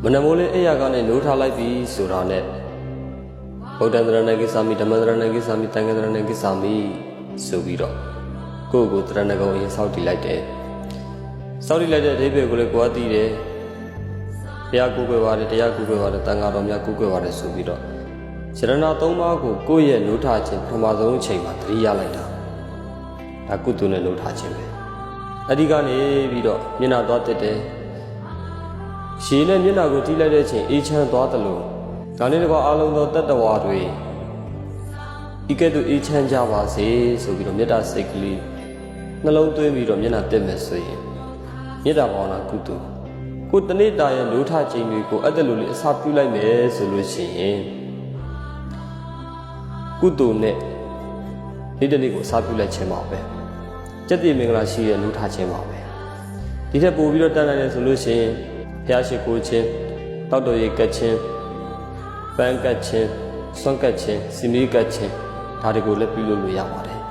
မနမိုးလေးအိယာကနေနိုးထားလိုက်ပြီဆိုတာနဲ့ဗုဒ္ဓံတရဏဂိသာမိဓမ္မတရဏဂိသာမိသံဃာတရဏဂိသာမိဆိုပြီးတော့ကိုယ့်ကိုယ်တရဏဂုံအရင်စောင့်တည်လိုက်တယ်စောင့်တည်လိုက်တဲ့အဓိပ္ပာယ်ကိုလည်းကိုယ်ကသိတယ်ဘုရားကိုယ်ွယ်ပါတယ်တရားကိုယ်ွယ်ပါတယ်တန်ဃာတော်များကိုယ်ွယ်ပါတယ်ဆိုပြီးတော့ရတနာ၃ပါးကိုကိုယ့်ရဲ့နိုးထခြင်းပထမဆုံးအချိန်မှာသတိရလိုက်တာဒါကုသိုလ်နဲ့နိုးထခြင်းပဲအဲ့ဒီကနေပြီးတော့မျက်နှာသွားတက်တယ်ရှည်နဲ့မျက်နှာကိုတီးလိုက်တဲ့အချိန်အေးချမ်းသွားတယ်လို့ဒါနဲ့တကွာအလုံးသောတတ္တဝါတွေဤကဲ့သို့အေးချမ်းကြပါစေဆိုပြီးတော့မေတ္တာစိတ်ကလေးနှလုံးသွင်းပြီးတော့မျက်နှာတက်မယ်ဆိုရင်မေတ္တာဘာဝနာကုသိုလ်ကိုတနေ့တာရဲ့နိုးထခြင်းတွေကိုအဲ့ဒါလိုလေးအစာပြုလိုက်မယ်ဆိုလို့ရှိရင်ကုသိုလ်နဲ့နေ့တစ်နေ့ကိုအစာပြုလိုက်ခြင်းပါပဲကျက်တည်မင်္ဂလာရှိတဲ့နိုးထခြင်းပါပဲဒီထက်ပိုပြီးတော့တန်နိုင်တယ်ဆိုလို့ရှိရင်ဘုရားရှိခိုးခြင်းတောက်တော်ရည်ကတ်ခြင်းပန်းကတ်ခြင်းဆွမ်းကတ်ခြင်းစီမီကတ်ခြင်းဒါတွေကိုလည်းပြုလုပ်လို့ရပါတယ်